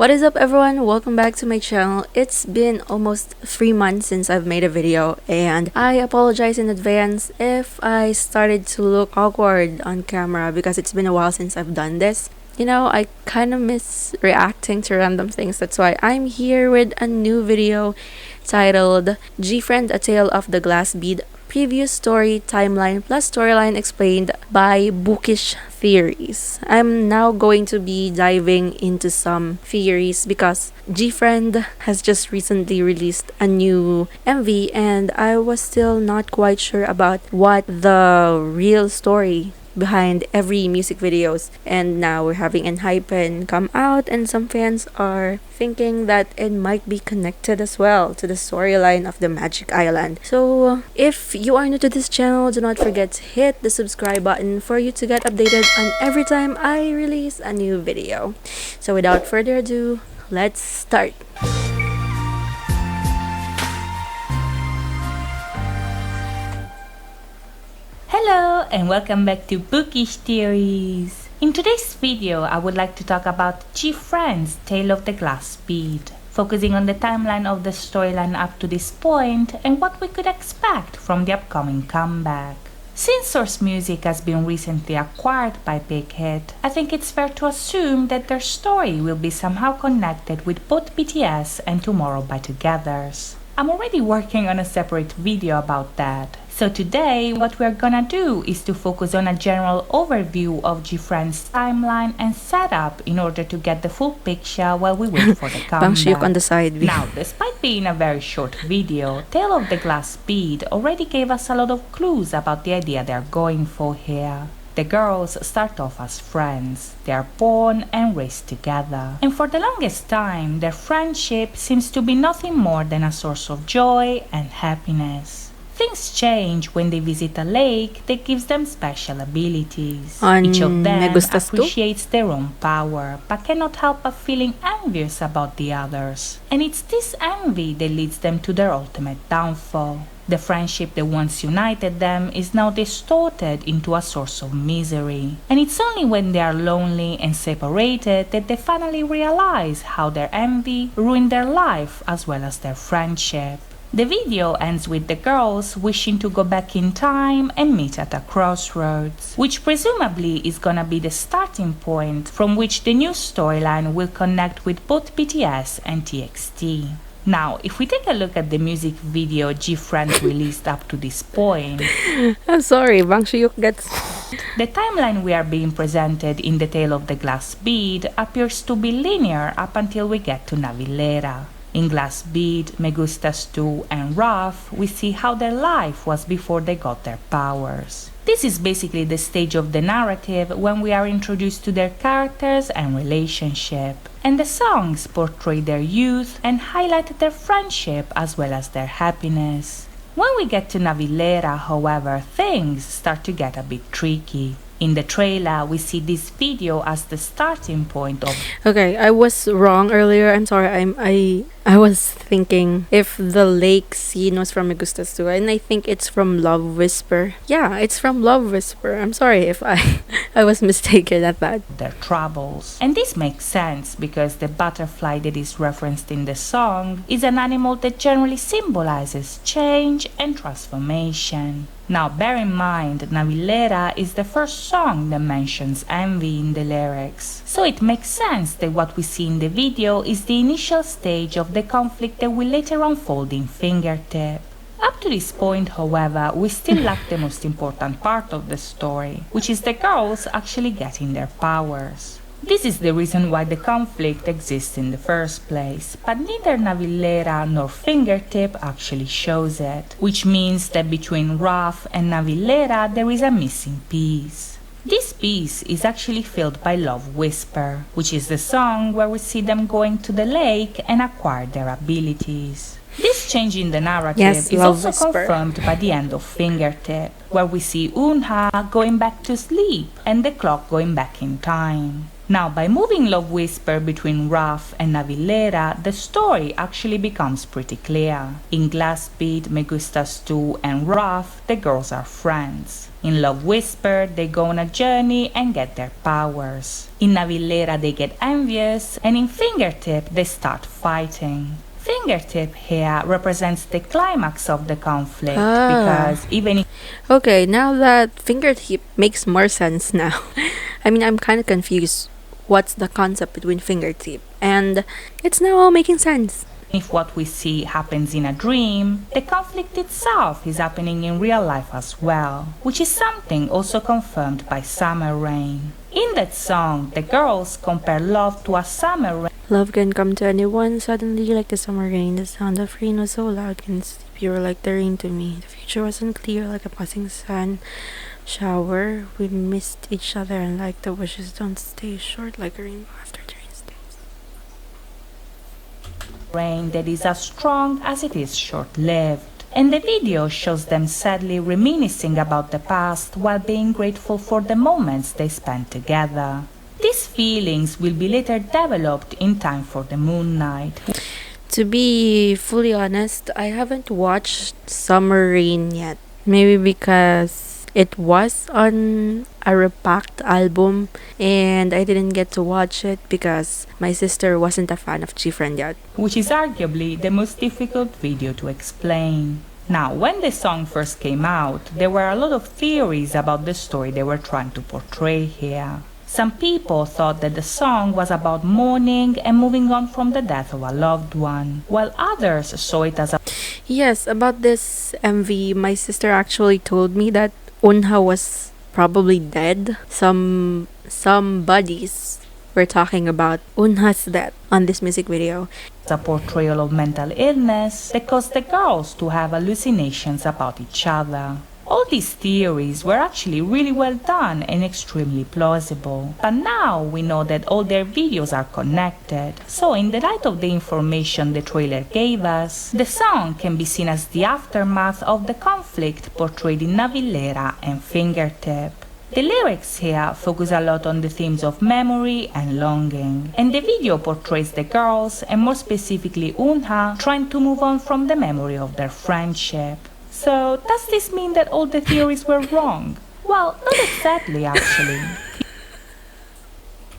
What is up everyone? Welcome back to my channel. It's been almost 3 months since I've made a video and I apologize in advance if I started to look awkward on camera because it's been a while since I've done this. You know, I kind of miss reacting to random things. That's why I'm here with a new video titled GFRIEND A Tale of the Glass Bead, Previous Story, Timeline plus Storyline Explained by Bookish Theories. I'm now going to be diving into some theories because GFRIEND has just recently released a new MV and I was still not quite sure about what the real story behind every music videos, and now we're having Enhypen come out and some fans are thinking that it might be connected as well to the storyline of the Magic Island. So if you are new to this channel, do not forget to hit the subscribe button for you to get updated on every time I release a new video. So without further ado, let's start. Hello and welcome back to Bookish Theories. In today's video, I would like to talk about GFRIEND's Tale of the Glass Bead, focusing on the timeline of the storyline up to this point and what we could expect from the upcoming comeback. Since Source Music has been recently acquired by Big Hit, I think it's fair to assume that their story will be somehow connected with both BTS and Tomorrow by Togethers. I'm already working on a separate video about that. So today, what we're gonna do is to focus on a general overview of GFRIEND's timeline and setup in order to get the full picture while we wait for the comeback. On the side. Now, despite being a very short video, Tale of the Glass Bead already gave us a lot of clues about the idea they're going for here. The girls start off as friends. They are born and raised together. And for the longest time, their friendship seems to be nothing more than a source of joy and happiness. Things change when they visit a lake that gives them special abilities. Each of them appreciates their own power, but cannot help but feeling envious about the others. And it's this envy that leads them to their ultimate downfall. The friendship that once united them is now distorted into a source of misery. And it's only when they are lonely and separated that they finally realize how their envy ruined their life as well as their friendship. The video ends with the girls wishing to go back in time and meet at a crossroads, which presumably is gonna be the starting point from which the new storyline will connect with both BTS and TXT. Now, if we take a look at the music video GFRIEND released up to this point, I'm sorry, Bang Shiyuk gets... The timeline we are being presented in the Tale of the Glass Bead appears to be linear up until we get to Navilera. In Glass Bead, Me Gustas Tu, and Rough, we see how their life was before they got their powers. This is basically the stage of the narrative when we are introduced to their characters and relationship. And the songs portray their youth and highlight their friendship as well as their happiness. When we get to Navilera, however, things start to get a bit tricky. In the trailer, we see this video as the starting point of... Okay, I was wrong earlier. I'm sorry. I was thinking if the lake scene was from Me Gustas Tu, and I think it's from Love Whisper. Yeah, it's from Love Whisper. I'm sorry if I was mistaken at that. Their troubles. And this makes sense because the butterfly that is referenced in the song is an animal that generally symbolizes change and transformation. Now, bear in mind, Navilera is the first song that mentions envy in the lyrics. So it makes sense that what we see in the video is the initial stage of the conflict that will later unfold in Fingertip. Up to this point, however, we still lack the most important part of the story, which is the girls actually getting their powers. This is the reason why the conflict exists in the first place, but neither Navilera nor Fingertip actually shows it, which means that between Rough and Navilera there is a missing piece. This piece is actually filled by Love Whisper, which is the song where we see them going to the lake and acquire their abilities. This change in the narrative is also confirmed by the end of Fingertip, where we see Unha going back to sleep and the clock going back in time. Now, by moving Love Whisper between Ruff and Navillera, the story actually becomes pretty clear. In Glass Bead, Me Gustas Tu, and Ruff, the girls are friends. In Love Whisper, they go on a journey and get their powers. In Navillera, they get envious, and in Fingertip, they start fighting. Fingertip here represents the climax of the conflict because even if Okay, now that fingertip makes more sense now. I mean, I'm kind of confused. What's the concept between fingertip? And it's now all making sense. what we see happens in a dream, the conflict itself is happening in real life as well, which is something also confirmed by Summer Rain. In that song, the girls compare love to a summer rain. Love can come to anyone suddenly like the summer rain. The sound of rain was so loud and sleep. You were like the rain to me. The future wasn't clear like a passing sun shower. We missed each other and like the wishes don't stay short like a rainbow after the rain stays. Rain that is as strong as it is short-lived. And the video shows them sadly reminiscing about the past while being grateful for the moments they spent together. These feelings will be later developed in time for the Moon Night. To be fully honest, I haven't watched Summer Rain yet. Maybe because it was on a repacked album and I didn't get to watch it because my sister wasn't a fan of GFRIEND yet. Which is arguably the most difficult video to explain. Now, when the song first came out, there were a lot of theories about the story they were trying to portray here. Some people thought that the song was about mourning and moving on from the death of a loved one, while others saw it as a... Yes, about this MV, my sister actually told me that Unha was probably dead. Some buddies were talking about Unha's death on this music video. a portrayal of mental illness that caused the girls to have hallucinations about each other. All these theories were actually really well done and extremely plausible. But now we know that all their videos are connected. So in the light of the information the trailer gave us, the song can be seen as the aftermath of the conflict portrayed in Navillera and Fingertip. The lyrics here focus a lot on the themes of memory and longing, and the video portrays the girls, and more specifically Unha, trying to move on from the memory of their friendship. So, does this mean that all the theories were wrong? Well, not exactly, actually.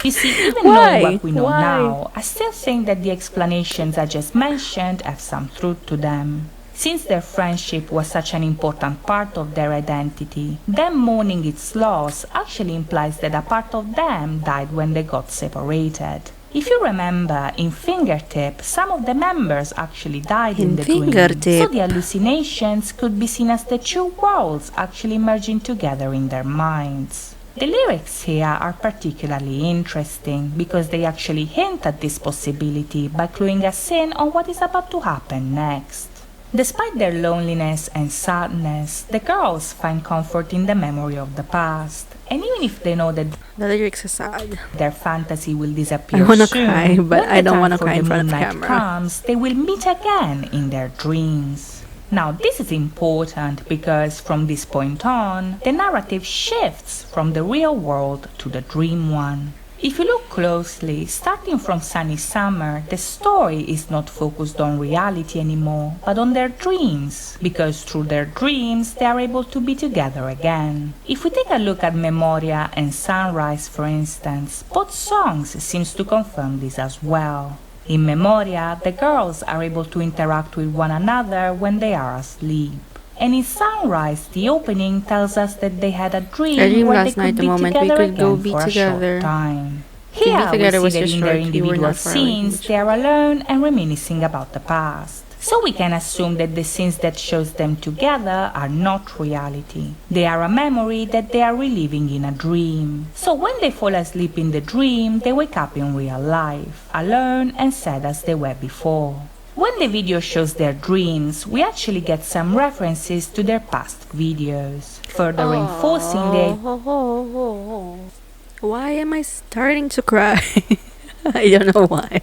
You see, even knowing what we know now, I still think that the explanations I just mentioned have some truth to them. Since their friendship was such an important part of their identity, them mourning its loss actually implies that a part of them died when they got separated. If you remember, in Fingertip, some of the members actually died in the dream, so the hallucinations could be seen as the two worlds actually merging together in their minds. The lyrics here are particularly interesting because they actually hint at this possibility by cluing us in on what is about to happen next. Despite their loneliness and sadness, the girls find comfort in the memory of the past. And even if they know that the lyrics are sad, their fantasy will disappear I wanna soon, cry, but I don't want to cry in front of the camera. camera. They will meet again in their dreams. Now this is important because from this point on, the narrative shifts from the real world to the dream one. If you look closely, starting from Sunny Summer, the story is not focused on reality anymore, but on their dreams, because through their dreams they are able to be together again. If we take a look at Memoria and Sunrise, for instance, both songs seem to confirm this as well. In Memoria, the girls are able to interact with one another when they are asleep. And in Sunrise, the opening tells us that they had a dream where they could be together again for a short time. Here we see that in their individual scenes, they are alone and reminiscing about the past. So we can assume that the scenes that shows them together are not reality. They are a memory that they are reliving in a dream. So when they fall asleep in the dream, they wake up in real life, alone and sad as they were before. When the video shows their dreams, we actually get some references to their past videos, further reinforcing the... Why am I starting to cry? I don't know why.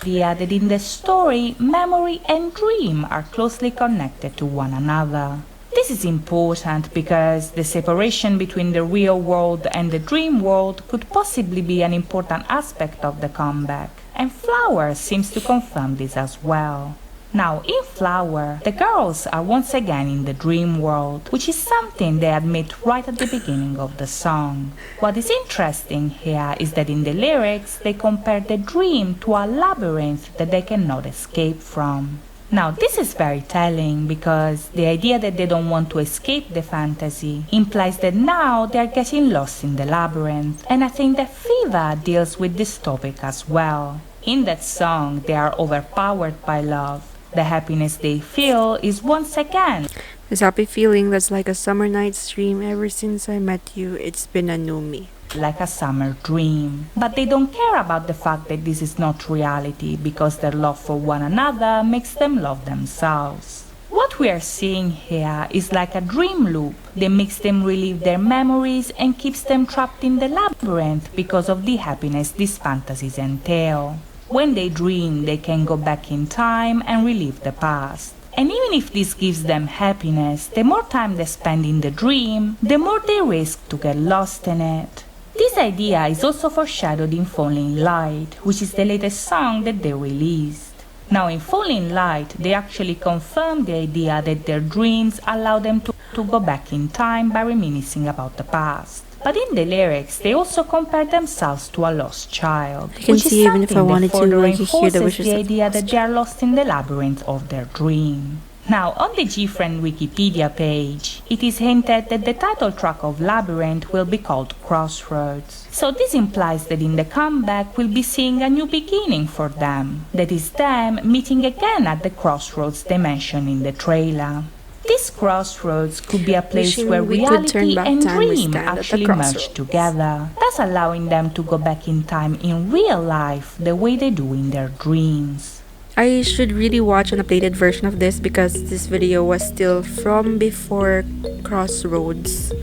idea that in the story, memory and dream are closely connected to one another. This is important because the separation between the real world and the dream world could possibly be an important aspect of the comeback, and Flower seems to confirm this as well. Now, in Flower, the girls are once again in the dream world, which is something they admit right at the beginning of the song. What is interesting here is that in the lyrics, they compare the dream to a labyrinth that they cannot escape from. Now, this is very telling because the idea that they don't want to escape the fantasy implies that now they are getting lost in the labyrinth, and I think that Fever deals with this topic as well. In that song, they are overpowered by love. The happiness they feel is once again This happy feeling that's like a summer night's dream. Ever since I met you, it's been a new me. like a summer dream. But they don't care about the fact that this is not reality because their love for one another makes them love themselves. What we are seeing here is like a dream loop that makes them relive their memories and keeps them trapped in the labyrinth because of the happiness these fantasies entail. When they dream, they can go back in time and relive the past. And even if this gives them happiness, the more time they spend in the dream, the more they risk to get lost in it. This idea is also foreshadowed in Falling Light, which is the latest song that they released. Now in Falling Light, they actually confirm the idea that their dreams allow them to go back in time by reminiscing about the past. But in the lyrics, they also compare themselves to a lost child, I can which is see even if I something that wanted to, further I could hear the reinforces wishes the of idea the that they are lost in the labyrinth of their dream. Now, on the GFRIEND Wikipedia page, it is hinted that the title track of Labyrinth will be called Crossroads. So this implies that in the comeback we'll be seeing a new beginning for them. That is them meeting again at the crossroads they mentioned in the trailer. This crossroads could be a place Wishing where we could turn reality back and time, we dream stand at the actually merge crossroads. together, thus allowing them to go back in time in real life the way they do in their dreams. I should really watch an updated version of this because this video was still from before Crossroads.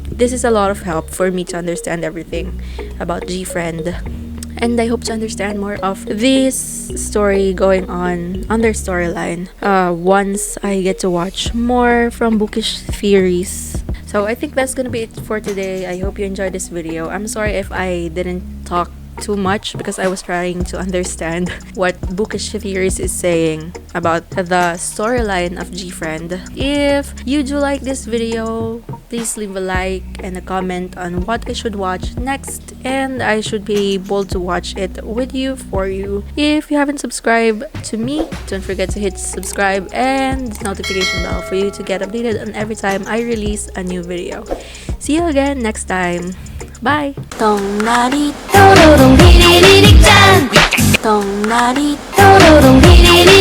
This is a lot of help for me to understand everything about GFRIEND. And I hope to understand more of this story going on their storyline once I get to watch more from Bookish theories. So I think that's gonna be it for today. I hope you enjoyed this video. I'm sorry if I didn't talk too much because I was trying to understand what Bookish theories is saying about the storyline of GFRIEND. If you do like this video, please leave a like and a comment on what I should watch next, and I should be able to watch it with you for you. If you haven't subscribed to me, don't forget to hit subscribe and the notification bell for you to get updated on every time I release a new video. See you again next time. Bye! 똥나리 또로롱 비리리릭 짠 똥나리 또로롱 비리리릭